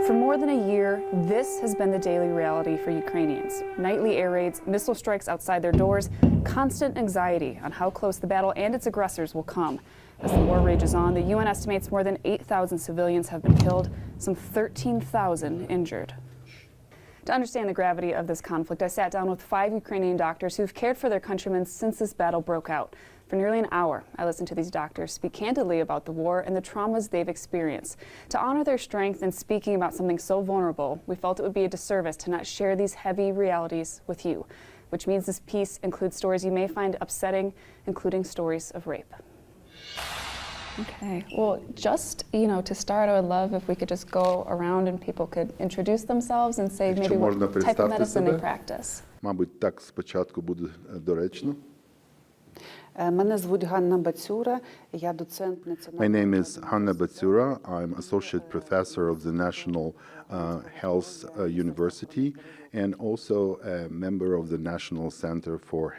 For more than a year, this has been the daily reality for Ukrainians. Nightly air raids, missile strikes outside their doors, constant anxiety on how close the battle and its aggressors will come. As the war rages on, the UN estimates more than 8,000 civilians have been killed, some 13,000 injured. To understand the gravity of this conflict, I sat down with 5 Ukrainian doctors who've cared for their countrymen since this battle broke out. For nearly an hour, I listened to these doctors speak candidly about the war and the traumas they've experienced. To honor their strength in speaking about something so vulnerable, we felt it would be a disservice to not share these heavy realities with you, which means this piece includes stories you may find upsetting, including stories of rape. Okay, well, just, to start, I would love if we could just go around and people could introduce themselves and say maybe what type of medicine they practice. Мабуть, так спочатку буде доречно. Мене звуть Ганна Бацюра, я доцент My name is Hanna Batsura. I'm associate professor of the National Health University and also a member of the National Center for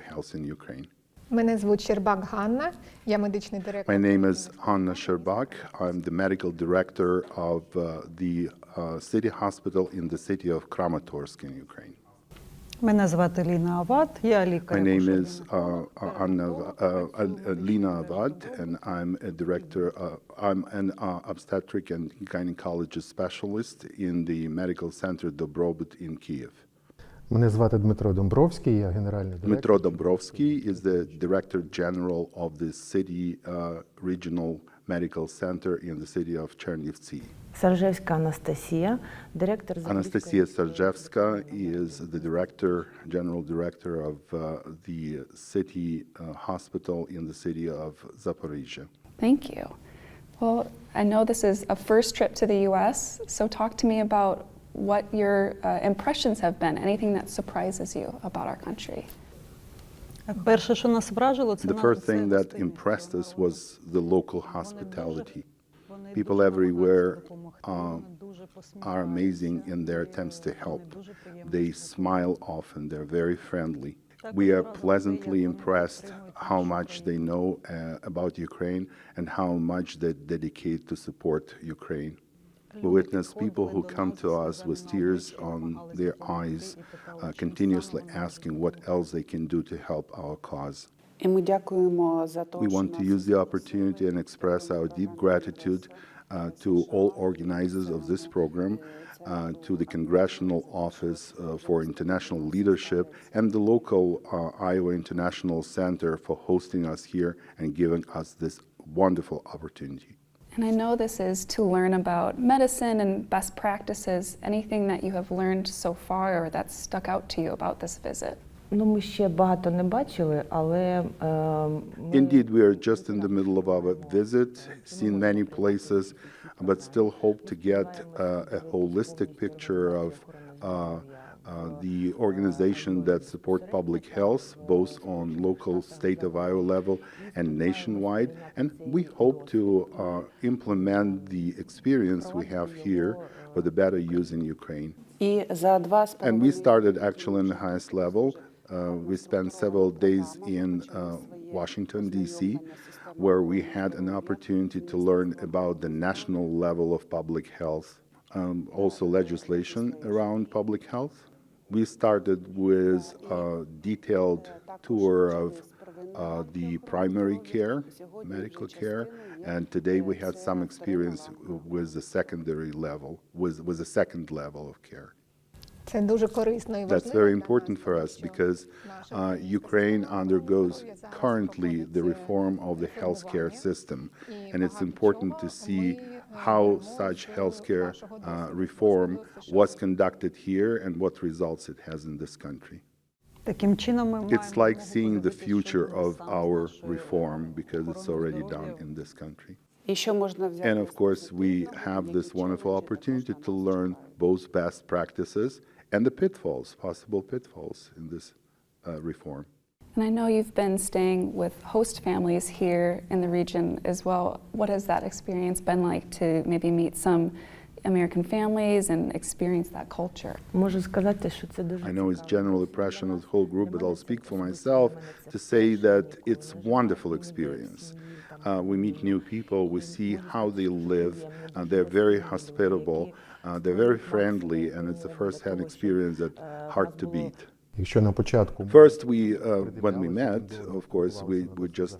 Health in Ukraine. Мене звуть Щербак Ганна, я медичний директор. My name is Hanna Sherbak. I'm the medical director of the city hospital in the city of Kramatorsk in Ukraine. Мене звати Ліна Ават, я лікар. My name is Lina Avad, and I'm a director. I'm an obstetric and gynecologist specialist in the medical center Dobrobyt in Kyiv. Мене звати Дмитро Домбровський, я генеральний директор. Dmitro Dombrovsky is the director general of the city regional medical center in the city of Chernivtsi. Саржевська Анастасія, директор Anastasia Sarjevska is the general director of the city hospital in the city of Zaporizhia. Thank you. Well, I know this is a first trip to the U.S., so talk to me about what your impressions have been, anything that surprises you about our country. Перше, що нас вражило, це The first thing that impressed us was the local hospitality. People everywhere are amazing in their attempts to help. They smile often, they're very friendly. We are pleasantly impressed how much they know about Ukraine and how much they dedicate to support Ukraine. We witness people who come to us with tears on their eyes, continuously asking what else they can do to help our cause. We want to use the opportunity and express our deep gratitude to all organizers of this program, to the Congressional Office for International Leadership, and the local Iowa International Center for hosting us here and giving us this wonderful opportunity. And I know this is to learn about medicine and best practices. Anything that you have learned so far or that's stuck out to you about this visit? Ми ще багато не бачили, але Indeed, we are just in the middle of our visit, seen many places, but still hope to get a holistic picture of the organization that support public health, both on local, state of Iowa level and nationwide. And we hope to implement the experience we have here for the better use in Ukraine. And we started actually in the highest level. We spent several days in Washington, D.C., where we had an opportunity to learn about the national level of public health, also legislation around public health. We started with a detailed tour of the primary care, medical care, and today we had some experience with the secondary level, with the second level of care. Це дуже корисно і важливо. That's very important for us because Ukraine undergoes currently the reform of the healthcare system, and it's important to see how such healthcare reform was conducted here and what results it has in this country. Таким чином ми It's like seeing the future of our reform because it's already done in this country. And of course, we have this wonderful opportunity to learn both best practices and the pitfalls, possible pitfalls in this reform. And I know you've been staying with host families here in the region as well. What has that experience been like to maybe meet some American families and experience that culture? можу сказати, що це дуже I know it's general impression of the whole group, but I'll speak for myself to say that it's a wonderful experience. we meet new people, we see how they live, they're very hospitable, they're very friendly, and it's a first-hand experience that hard to beat. Якщо на початку First, when we met, of course, we just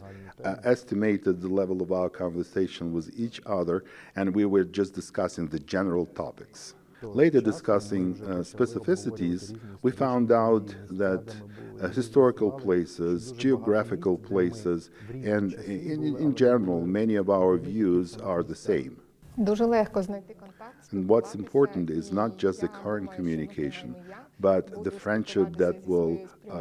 estimated the level of our conversation with each other, and we were just discussing the general topics. Later, discussing specificities, we found out that historical places, geographical places, and in general, many of our views are the same. Дуже легко знайти контакт. And what's important is not just the current communication, but the friendship that will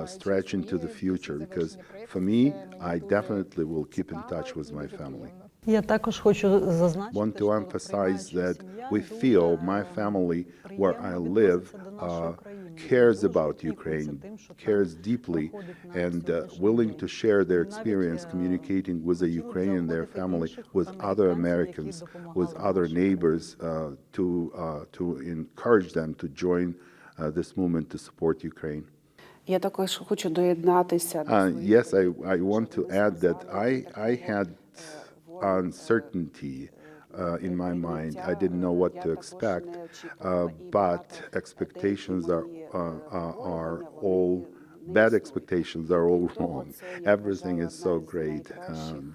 stretch into the future. Because for me, I definitely will keep in touch with my family. Я також хочу зазначити, Want to що emphasize українська that сім'я we дуже feel my family where I live cares about Ukraine, cares deeply, and willing to share their experience communicating with the Ukrainian, their family, with other Americans, with other neighbors, to encourage them to join this movement to support Ukraine. Я також хочу доєднатися. Yes, I want to add that I had uncertainty in my mind. I didn't know what to expect, but expectations are all bad. Expectations are all wrong. Everything is so great.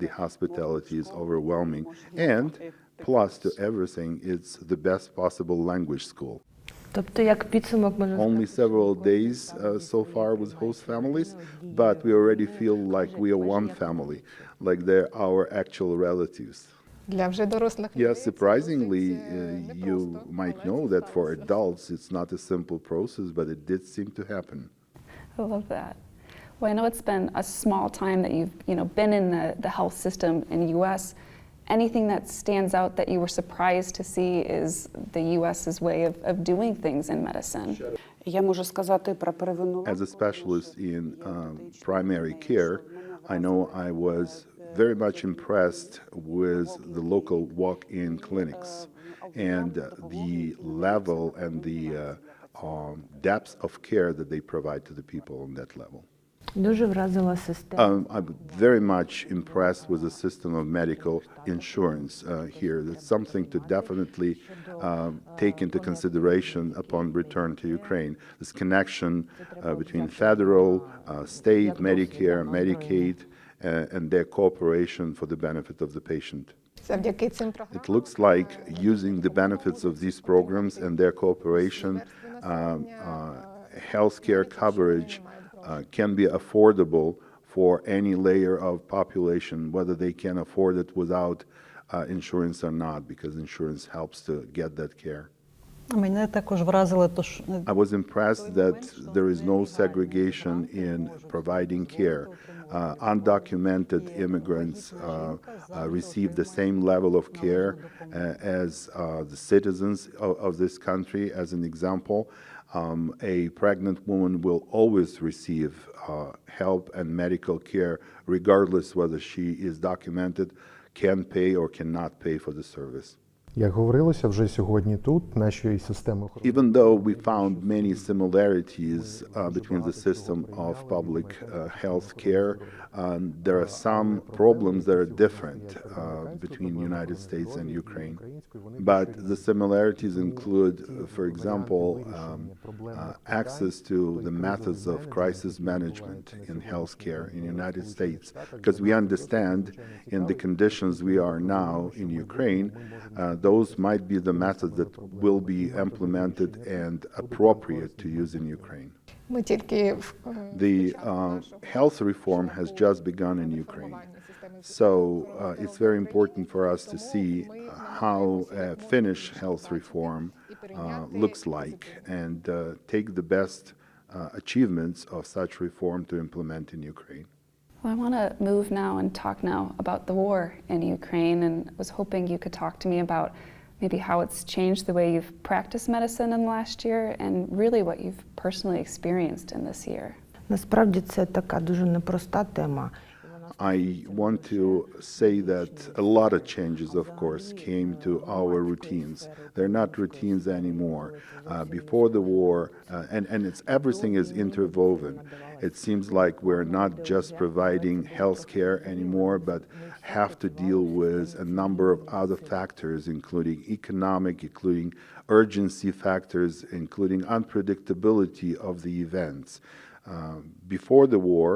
The hospitality is overwhelming, and plus to everything, it's the best possible language school. Тобто, як підсумок можна Only several days so far with host families, but we already feel like we are one family, like they're our actual relatives. Для вже дорослих Yes, людей це surprisingly, досить you непросто. might know that for adults it's not a simple process, but it did seem to happen. I love that. Well, I know it's been a small time that you've been in the health system in the U.S. Anything that stands out that you were surprised to see is the U.S.'s way of doing things in medicine? Я можу сказати про первинну As a specialist in primary care, I know I was very much impressed with the local walk-in clinics and the level and the depth of care that they provide to the people on that level. дуже вразила система. I'm very much impressed with the system of medical insurance here. That's something to definitely take into consideration upon return to Ukraine. This connection between federal, state, Medicare, Medicaid, and their cooperation for the benefit of the patient. Завдяки цим програмам It looks like using the benefits of these programs and their cooperation, healthcare coverage can be affordable for any layer of population, whether they can afford it without insurance or not, because insurance helps to get that care. мене також вразило, то що I was impressed that there is no segregation in providing care. Undocumented immigrants receive the same level of care as the citizens of this country. As an example, a pregnant woman will always receive help and medical care, regardless whether she is documented, can pay or cannot pay for the service. Як говорилося вже сьогодні тут, нашої системи охорони Even though we found many similarities between the system of public health care, there are some problems that are different between the United States and Ukraine. But the similarities include, for example, access to the methods of crisis management in healthcare in the United States, because we understand in the conditions we are now in Ukraine, those might be the methods that will be implemented and appropriate to use in Ukraine. ми тільки The health reform has just begun in Ukraine. So it's very important for us to see how a Finnish health reform looks like and take the best achievements of such reform to implement in Ukraine. Well, I want to move now and talk now about the war in Ukraine, and was hoping you could talk to me about maybe how it's changed the way you've practiced medicine in the last year and really what you've personally experienced in this year. Насправді це така дуже непроста тема. I want to say that a lot of changes, of course, came to our routines. They're not routines anymore. Before the war, and it's everything is interwoven. It seems like we're not just providing health care anymore, but have to deal with a number of other factors, including economic, including urgency factors, including unpredictability of the events. Before the war,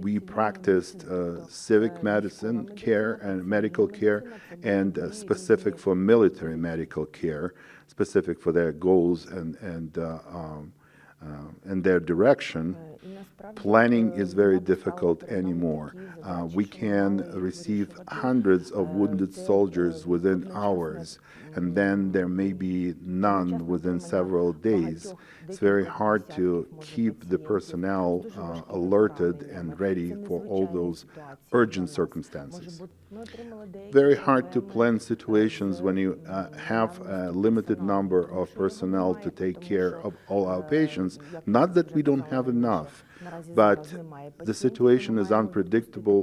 we practiced civic medicine care and medical care, and specific for military medical care, specific for their goals and their direction. Planning is very difficult anymore. We can receive hundreds of wounded soldiers within hours, and then there may be none within several days. It's very hard to keep the personnel alerted and ready for all those urgent circumstances. Very hard to plan situations when you have a limited number of personnel to take care of all our patients. Not that we don't have enough, but the situation is unpredictable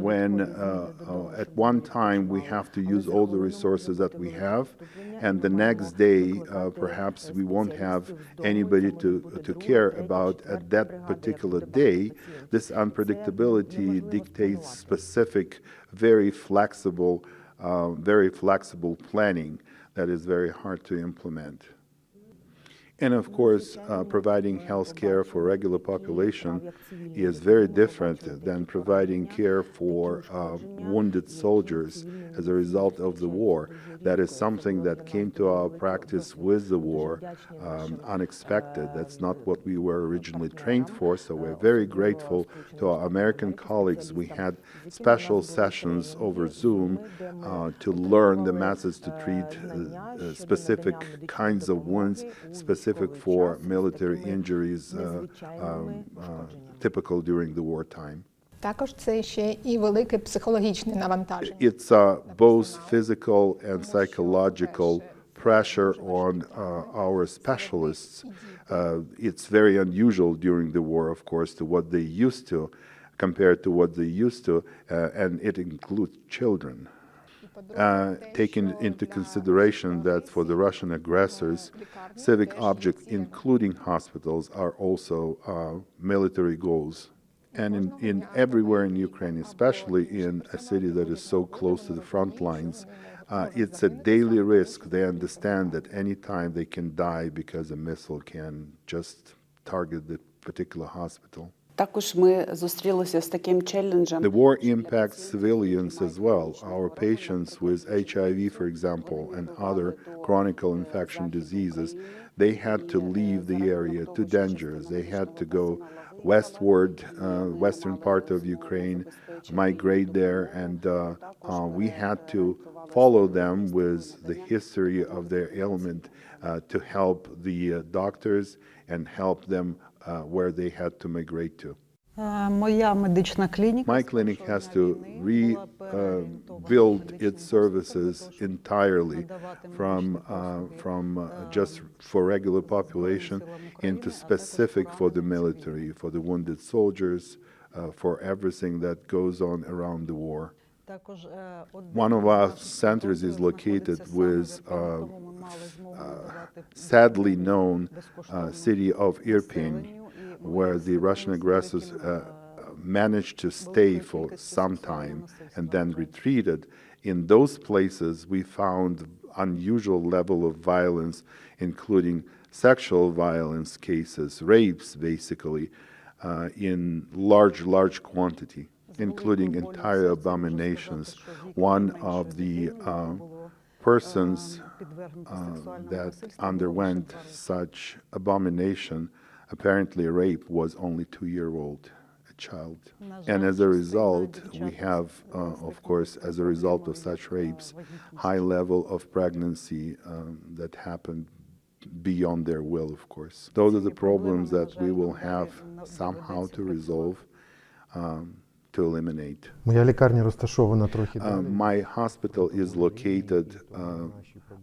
when at one time we have to use all the resources that we have, and the next day perhaps we won't have anybody to care about at that particular day. This unpredictability dictates specific, very flexible planning that is very hard to implement. And of course, providing health care for regular population is very different than providing care for wounded soldiers as a result of the war. That is something that came to our practice with the war unexpected. That's not what we were originally trained for, so we're very grateful to our American colleagues. We had special sessions over Zoom to learn the methods to treat specific kinds of wounds, specific for military injuries typical during the wartime. Також це ще і велике психологічне навантаження. It's both physical and psychological pressure on our specialists. It's very unusual during the war, of course, to what they used to, compared to what they used to, and it includes children. Taking into consideration that for the Russian aggressors, civic objects, including hospitals, are also military goals. And in everywhere in Ukraine, especially in a city that is so close to the front lines, it's a daily risk. They understand that any time they can die because a missile can just target the particular hospital. Також ми зустрілися з таким челенджем. The war impacts civilians as well. Our patients with HIV, for example, and other chronic infection diseases, they had to leave the area too dangerous. They had to go westward, western part of Ukraine, migrate there, and we had to follow them with the history of their ailment to help the doctors and help them where they had to migrate to. Моя медична клініка. My clinic has to rebuild its services entirely from just for regular population into specific for the military, for the wounded soldiers, for everything that goes on around the war. One of our centers is located with sadly known city of Irpin, where the Russian aggressors managed to stay for some time and then retreated. In those places, we found unusual level of violence, including sexual violence cases, rapes, basically, in large quantity, including entire abominations. One of the persons that underwent such abomination, apparently rape, was only 2-year-old, a child. And as a result, we have, of course, as a result of such rapes, high level of pregnancy that happened beyond their will, of course. Those are the problems that we will have somehow to resolve, to eliminate. Моя лікарня розташована трохи далі. My hospital is located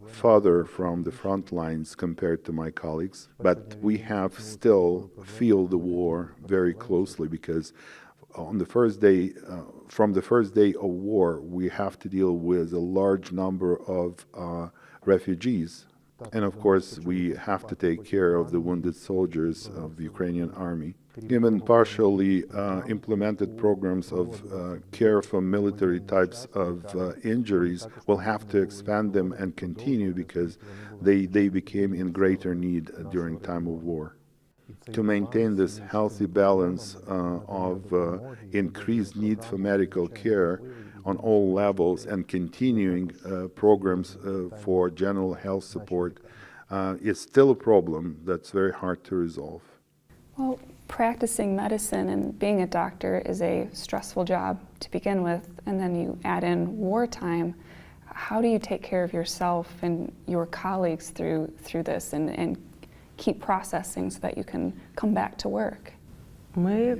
farther from the front lines compared to my colleagues, but we have still feel the war very closely because on the first day, from the first day of war, we have to deal with a large number of refugees. And of course, we have to take care of the wounded soldiers of the Ukrainian army. Even partially implemented programs of care for military types of injuries will have to expand them and continue because they became in greater need during time of war. To maintain this healthy balance of increased need for medical care on all levels and continuing programs for general health support is still a problem that's very hard to resolve. Well, practicing medicine and being a doctor is a stressful job to begin with, and then you add in wartime. How do you take care of yourself and your colleagues through this and keep processing so that you can come back to work? Ми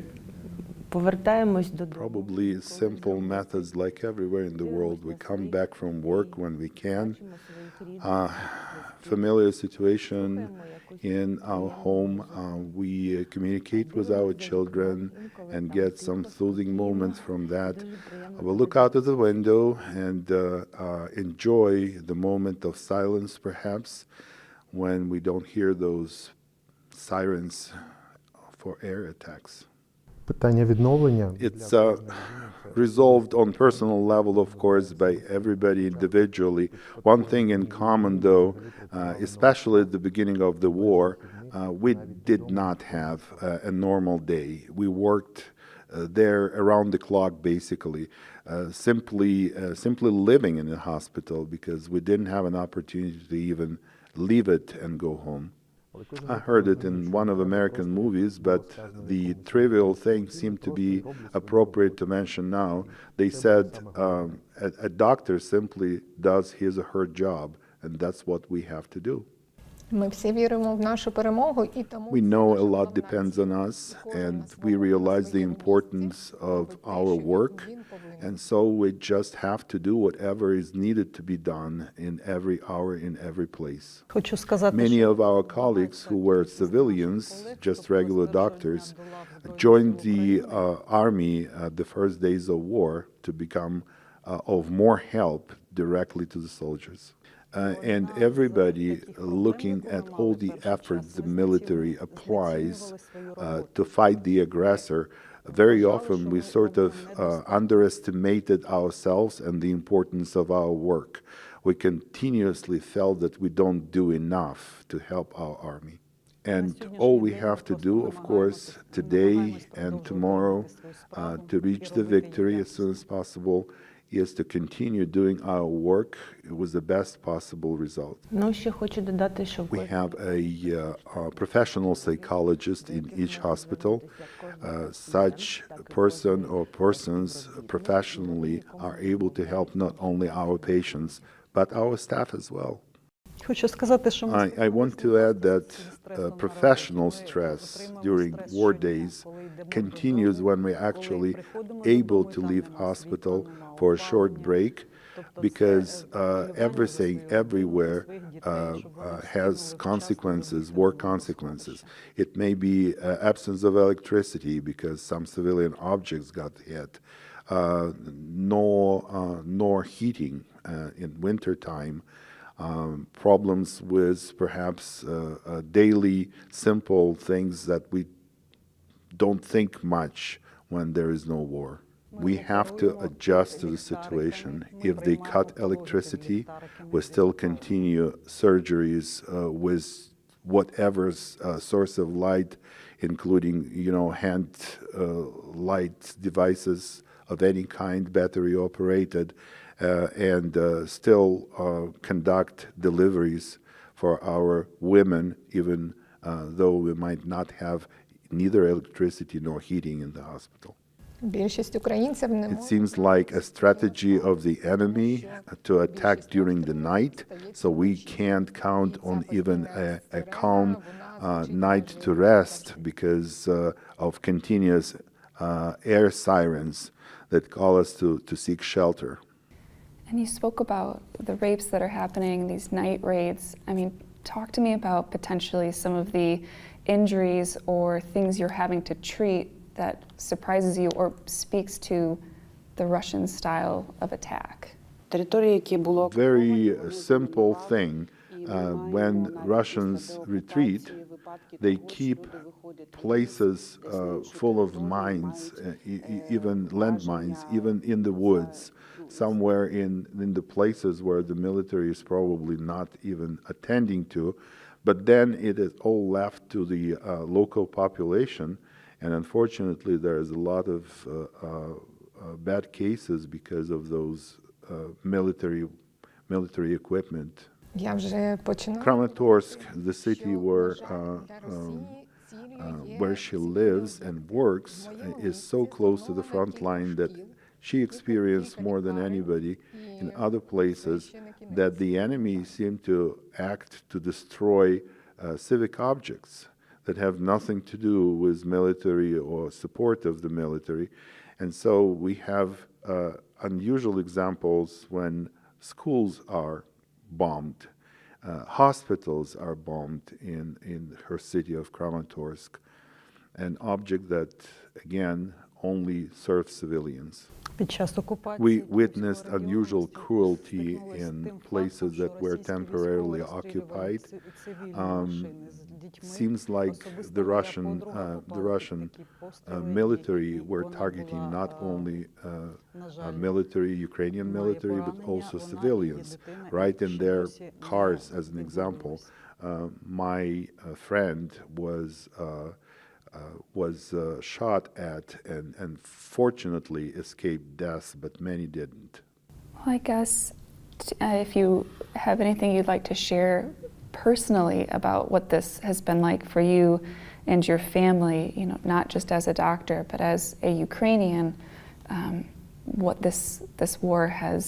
повертаємось додому. Probably simple methods like everywhere in the world. We come back from work when we can. Familiar situation in our home, we communicate with our children and get some soothing moments from that. We look out of the window and enjoy the moment of silence, perhaps, when we don't hear those sirens for air attacks. Питання відновлення It's resolved on personal level, of course, by everybody individually. One thing in common, though, especially at the beginning of the war, we did not have a normal day. We worked there around the clock, basically, simply living in the hospital because we didn't have an opportunity to even leave it and go home. I heard it in one of American movies, but the trivial thing seemed to be appropriate to mention now. They said a doctor simply does his or her job, and that's what we have to do. Ми всі віримо в нашу перемогу, і тому We know a lot depends on us, and we realize the importance of our work, and so we just have to do whatever is needed to be done in every hour, in every place. Хочу сказати, Many що of our colleagues who were civilians, just regular doctors, joined the army at the first days of war to become of more help directly to the soldiers. And everybody looking at all the efforts the military applies to fight the aggressor, very often we sort of underestimated ourselves and the importance of our work. We continuously felt that we don't do enough to help our army. And all we have to do, of course, today and tomorrow to reach the victory as soon as possible is to continue doing our work with the best possible result. ну, ще хочу додати, що We have a professional psychologist in each hospital. Such person or persons professionally are able to help not only our patients, but our staff as well. хочу сказати, що ми I want to add that professional stress during war days continues when we're actually able to leave hospital for a short break, because everything everywhere has consequences, war consequences. It may be absence of electricity because some civilian objects got hit, nor heating in wintertime. Problems with perhaps daily simple things that we don't think much when there is no war. We have to adjust to the situation. If they cut electricity, we still continue surgeries with whatever source of light, including hand light devices of any kind, battery operated, and still conduct deliveries for our women, even though we might not have neither electricity nor heating in the hospital. більшість українців не It seems like a strategy of the enemy to attack during the night, so we can't count on even a calm night to rest because of continuous air sirens that call us to seek shelter. And you spoke about the rapes that are happening, these night raids. I mean, talk to me about potentially some of the injuries or things you're having to treat that surprises you or speaks to the Russian style of attack. Території, які було Very simple thing. When Russians retreat, they keep places full of mines, even landmines, even in the woods, somewhere in the places where the military is probably not even attending to. But then it is all left to the local population, and unfortunately there is a lot of bad cases because of those military equipment. Я вже починаю. Kramatorsk, the city where для Росії цілею є where she lives and works, is so close to the front line that she experienced more than anybody in other places that the enemy seemed to act to destroy civic objects that have nothing to do with military or support of the military. And so we have unusual examples when schools are bombed, hospitals are bombed in her city of Kramatorsk, an object that, again, only serves civilians. Під час окупації We witnessed unusual cruelty in places that were temporarily occupied. Seems like the Russian military were targeting not only Ukrainian military, but also civilians, right in their cars. As an example, my friend was shot at and fortunately escaped death, but many didn't. Well, I guess if you have anything you'd like to share personally about what this has been like for you and your family, you know, not just as a doctor, but as a Ukrainian, what this war has,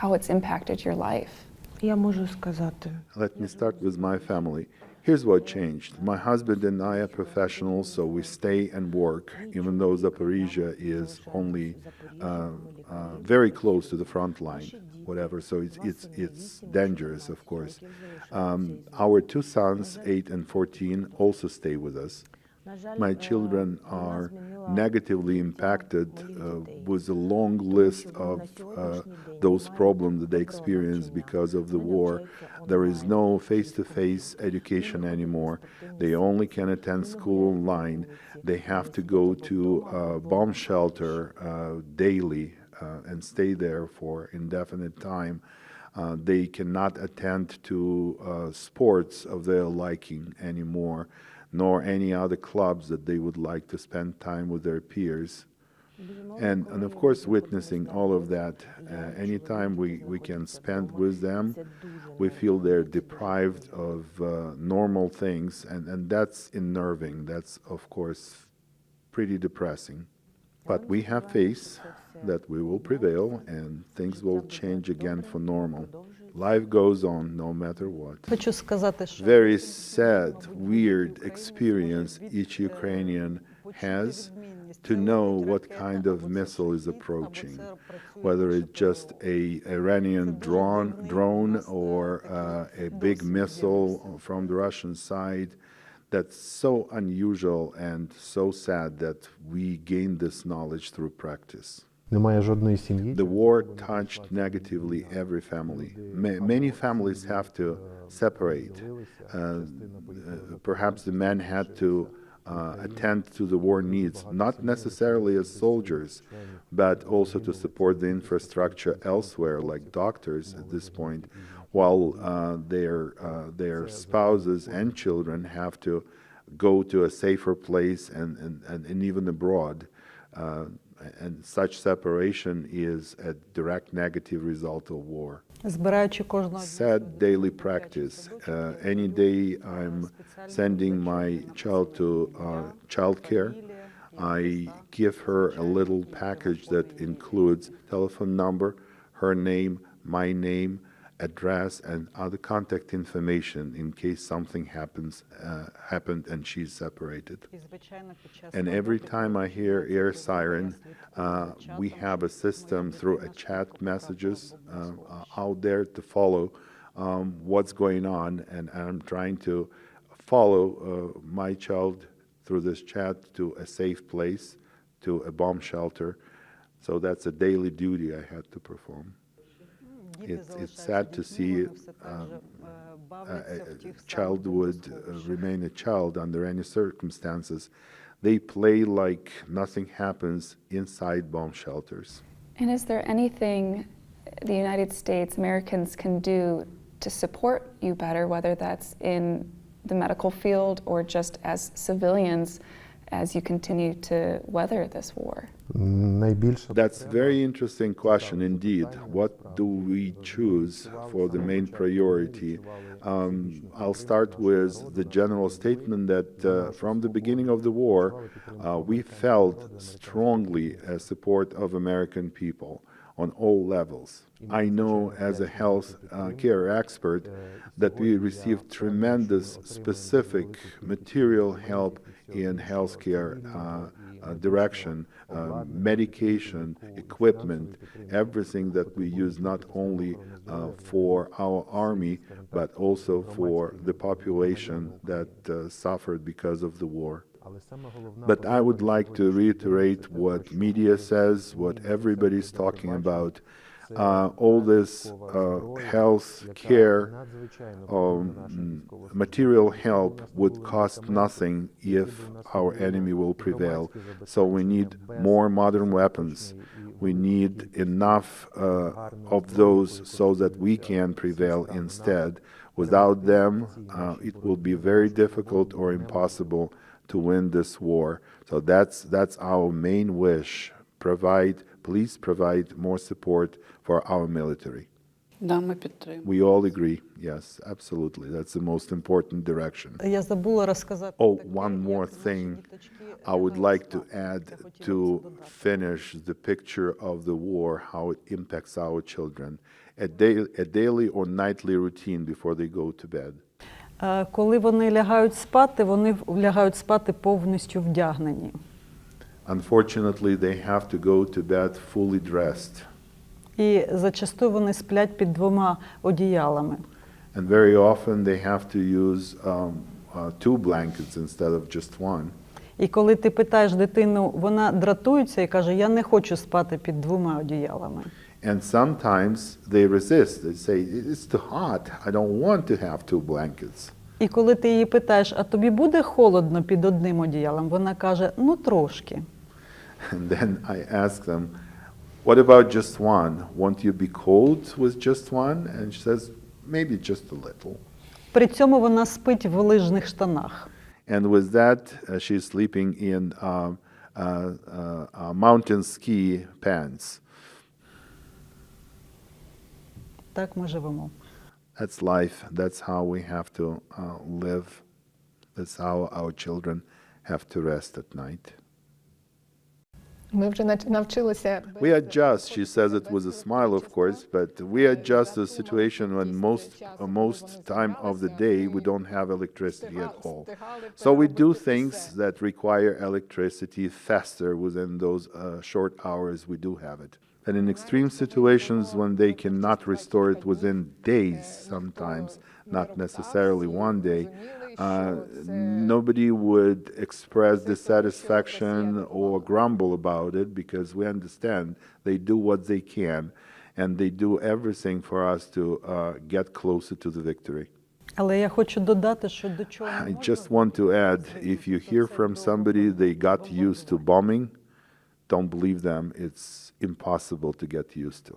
how it's impacted your life. я можу сказати. Let me start with my family. Here's what changed. My husband and I are professionals, so we stay and work, even though Zaporizhia is only very close to the front line, whatever. So it's dangerous, of course. Our two sons, 8 and 14, also stay with us. My children are negatively impacted with a long list of those problems that they experience because of the war. There is no face-to-face education anymore. They only can attend school online. They have to go to a bomb shelter daily and stay there for indefinite time. They cannot attend to sports of their liking anymore, nor any other clubs that they would like to spend time with their peers. And of course, witnessing all of that, anytime we can spend with them, we feel they're deprived of normal things, and that's unnerving. That's, of course, pretty depressing. But we have faith that we will prevail and things will change again for normal. Life goes on no matter what. Хочу сказати, що Very sad, weird experience each Ukrainian has to know what kind of missile is approaching, whether it's just a Iranian drone or a big missile from the Russian side. That's so unusual and so sad that we gain this knowledge through practice. Немає жодної сім'ї. The war touched negatively every family. Many families have to separate. Perhaps the men had to attend to the war needs, not necessarily as soldiers, but also to support the infrastructure elsewhere, like doctors at this point, while their spouses and children have to go to a safer place and even abroad. And such separation is a direct negative result of war. збираючи кожного Sad daily practice. Any day I'm sending my child to childcare. I give her a little package that includes telephone number, her name, my name, address, and other contact information in case something happened and she's separated. І, звичайно, під час And every time I hear air siren, we have a system through a chat messages out there to follow what's going on, and I'm trying to follow my child through this chat to a safe place, to a bomb shelter. So that's a daily duty I had to perform. It's sad to see a child would remain a child under any circumstances. They play like nothing happens inside bomb shelters. And is there anything the United States, Americans can do to support you better, whether that's in the medical field or just as civilians as you continue to weather this war? Найбільше That's a very interesting question indeed. What do we choose for the main priority? I'll start with the general statement that from the beginning of the war, we felt strongly a support of American people on all levels. I know as a health care expert that we received tremendous specific material help in healthcare direction, medication, equipment, everything that we use not only for our army, but also for the population that suffered because of the war. But I would like to reiterate what media says, what everybody's talking about. All this health care, material help would cost nothing if our enemy will prevail. So we need more modern weapons. We need enough of those so that we can prevail instead. Without them, it will be very difficult or impossible to win this war. So that's our main wish. Please provide more support for our military. Да, ми підтримуємо. We all agree. Yes, absolutely. That's the most important direction. Я забула розказати. Oh, таке, one more як наші thing діточки I would лягали like to спати. add Я хотіла to це додати. finish the picture of the war, how it impacts our children. A daily or nightly routine before they go to bed. Коли вони лягають спати, вони лягають спати повністю вдягнені. Unfortunately, they have to go to bed fully dressed. І зачасту вони сплять під двома одіялами. And very often they have to use two blankets instead of just one. І коли ти питаєш дитину, вона дратується і каже, я не хочу спати під двома одіялами. And sometimes they resist. They say, it's too hot. I don't want to have two blankets. І коли ти її питаєш, а тобі буде холодно під одним одіялом? Вона каже, ну трошки. And then I ask them, what about just one? Won't you be cold with just one? And she says, maybe just a little. При цьому вона спить в лижних штанах. And with that, she's sleeping in mountain ski pants. Так ми живемо. That's life. That's how we have to live. That's how our children have to rest at night. Ми вже навчилися. We adjust, she says it with a smile, of course, but we adjust to a situation when most time of the day we don't have electricity at all. So we do things that require electricity faster within those short hours we do have it. And in extreme situations when they cannot restore it within days sometimes, not necessarily one day, nobody would express dissatisfaction or grumble about it because we understand they do what they can and they do everything for us to get closer to the victory. Але я хочу додати, що до чого I just want to add, if you hear from somebody they got used to bombing, don't believe them. It's impossible to get used to.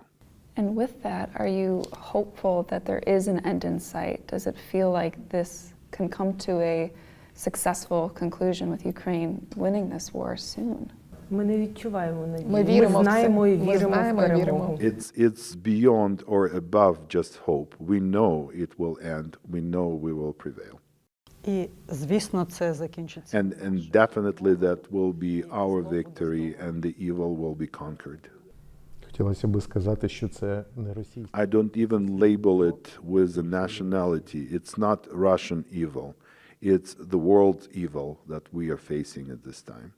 And with that, are you hopeful that there is an end in sight? Does it feel like this can come to a successful conclusion with Ukraine winning this war soon? Ми не відчуваємо надії. Ми віримо в це. знаємо і Ми віримо знаємо в і перемогу. віримо. It's beyond or above just hope. We know it will end. We know we will prevail. І, звісно, це закінчиться. And definitely that will be our victory and the evil will be conquered. хотілося би сказати, що це не російська. I don't even label it with a nationality. It's not Russian evil. It's the world's evil that we are facing at this time.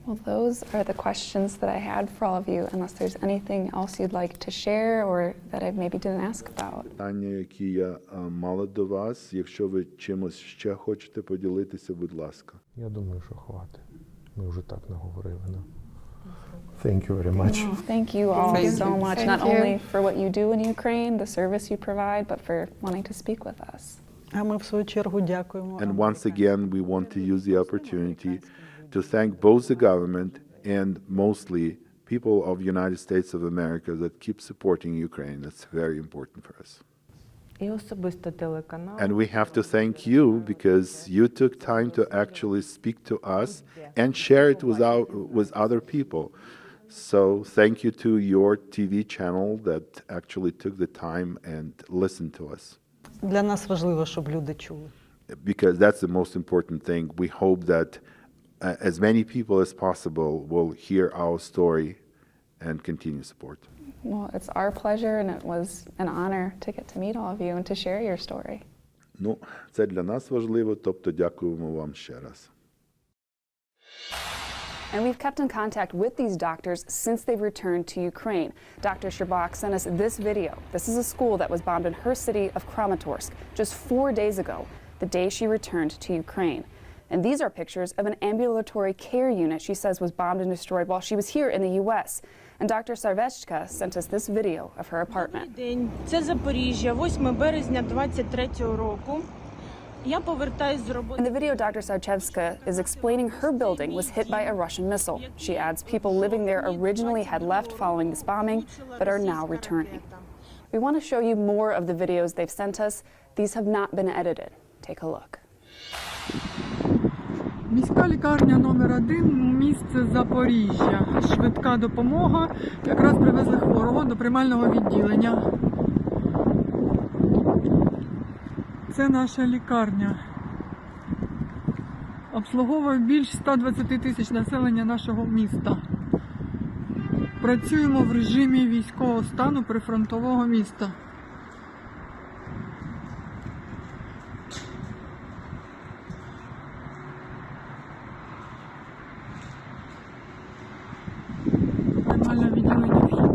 Well, those are the questions that I had for all of you, unless there's anything else you'd like to share or that I maybe didn't ask about. Питання, які я мала до вас, якщо ви чимось ще хочете поділитися, будь ласка. Я думаю, що хватить. Ми вже так наговорили. Да? Thank you very much. Oh, thank you all Thank so you. much, Thank not you. only for what you do in Ukraine, the service you provide, but for wanting to speak with us. А ми в свою чергу дякуємо. And once again, we want to use the opportunity to thank both the government and mostly people of the United States of America that keep supporting Ukraine. That's very important for us. І особисто телеканал. And we have to thank you because you took time to actually speak to us and share it with other people. So thank you to your TV channel that actually took the time and listened to us. Для нас важливо, щоб люди чули. Because that's the most important thing. We hope that as many people as possible will hear our story and continue support. Well, it's our pleasure, and it was an honor to get to meet all of you and to share your story. Ну, це для нас важливо, тобто дякуємо вам ще раз. And we've kept in contact with these doctors since they've returned to Ukraine. Dr. Sherbak sent us this video. This is a school that was bombed in her city of Kramatorsk just 4 days ago, the day she returned to Ukraine. And these are pictures of an ambulatory care unit she says was bombed and destroyed while she was here in the U.S. And Dr. Sarvechka sent us this video of her apartment. День. Це Запоріжжя, 8 березня 23-го року. Я повертаюсь з In роботи. the video, Dr. Sarchevska is explaining her building was hit by a Russian missile. She adds people living there originally had left following this bombing, but are now returning. We want to show you more of the videos they've sent us. These have not been edited. Take a look. Міська лікарня номер 1, місце Запоріжжя. Швидка допомога. Якраз привезли хворого до приймального відділення. Це наша лікарня. Обслуговує більш 120 тисяч населення нашого міста. Працюємо в режимі військового стану прифронтового міста. Приймальне відділення вхід.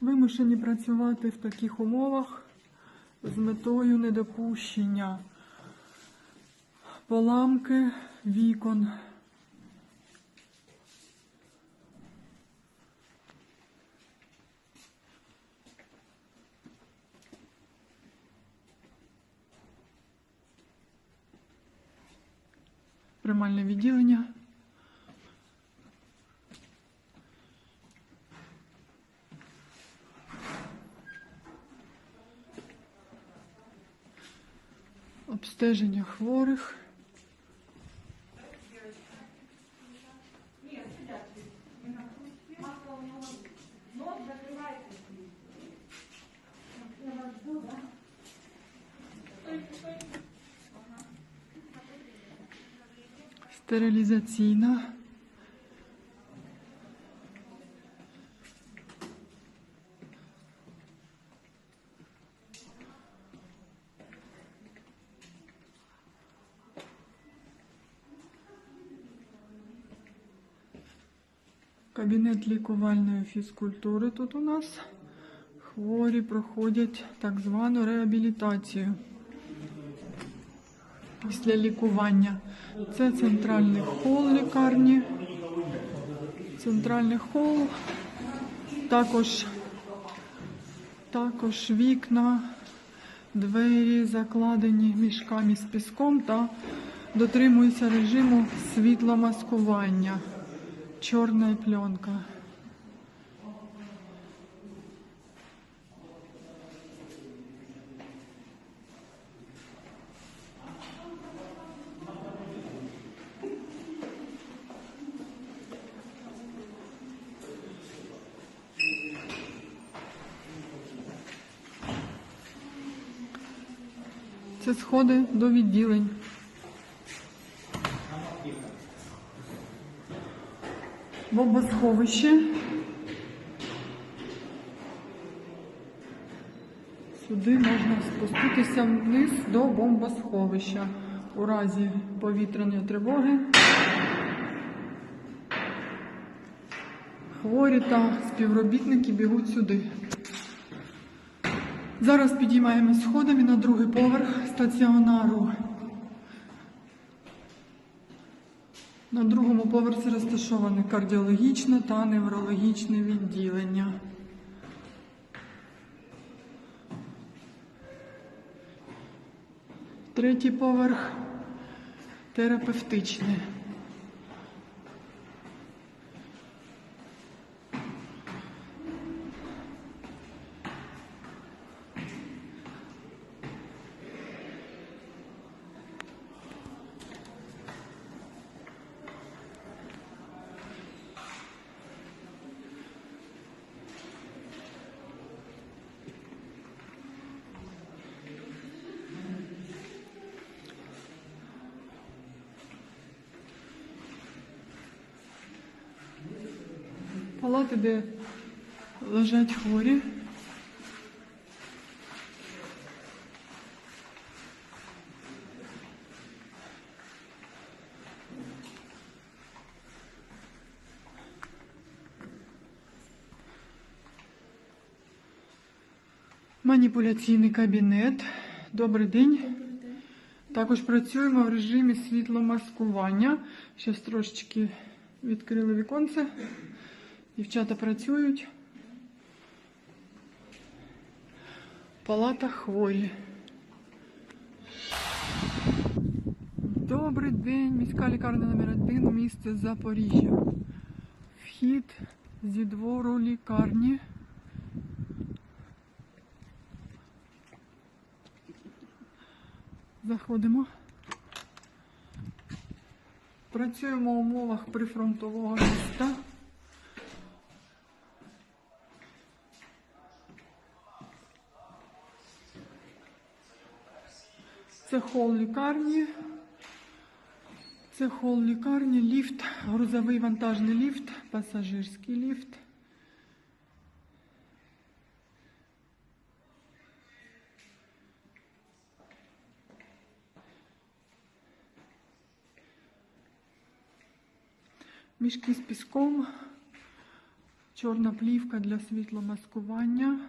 Вимушені працювати в таких умовах з метою недопущення поламки вікон. Приймальне відділення. Обстеження хворих. Стерилізаційна. Кабінет лікувальної фізкультури тут у нас. Хворі проходять так звану реабілітацію після лікування. Це центральний хол лікарні. Центральний хол. Також вікна, двері закладені мішками з піском та дотримуються режиму світломаскування. Чорна пленка. Це сходи до відділень. Бомбосховище. Сюди можна спуститися вниз до бомбосховища у разі повітряної тривоги. Хворі та співробітники бігуть сюди. Зараз підіймаємось сходами на другий поверх стаціонару. На другому поверсі розташоване кардіологічне та неврологічне відділення. Третій поверх терапевтичний. Палати, де лежать хворі. Маніпуляційний кабінет. Добрий день. Також працюємо в режимі світломаскування. Зараз трошечки відкрили віконце. Дівчата працюють. Палата хворі. Добрий день. Міська лікарня номер 1, місто Запоріжжя. Вхід зі двору лікарні. Заходимо. Працюємо в умовах прифронтового міста. Це хол лікарні. Це хол лікарні, ліфт, грузовий вантажний ліфт, пасажирський ліфт. Мішки з піском, чорна плівка для світломаскування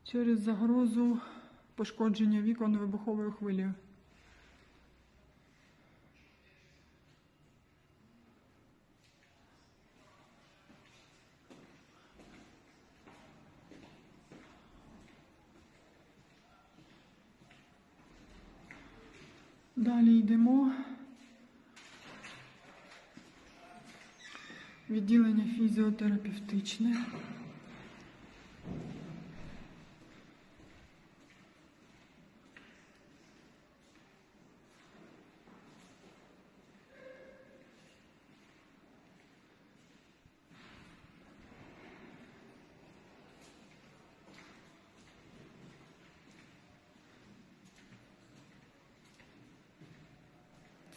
через загрозу пошкодження вікон вибуховою хвилею. Далі йдемо. Відділення фізіотерапевтичне.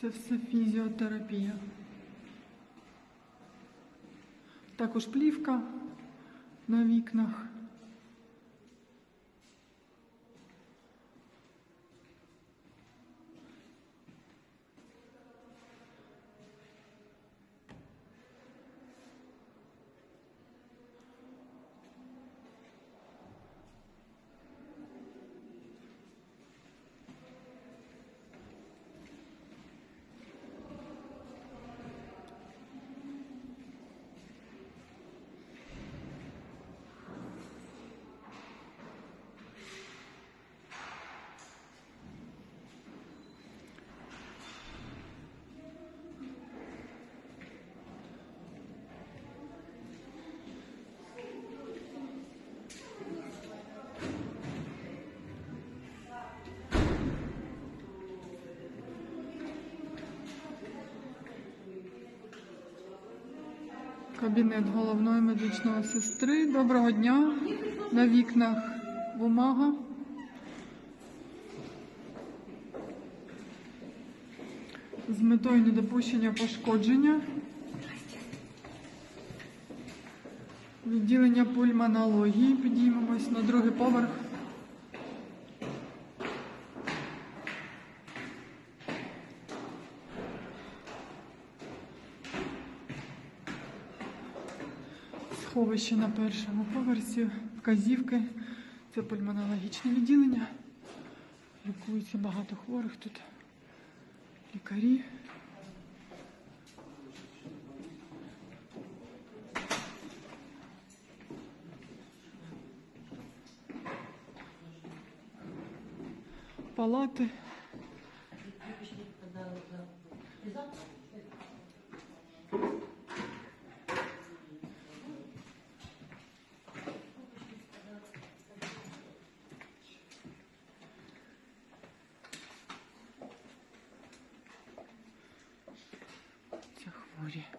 Це все фізіотерапія. Також плівка на вікнах. Кабінет головної медичної сестри. Доброго дня. На вікнах бумага. з метою недопущення пошкодження. Відділення пульмонології. Підіймемось на другий поверх. Сховище на першому поверсі, вказівки. Це пульмонологічне відділення. Лікується багато хворих тут. Лікарі. Палати. Це хворі.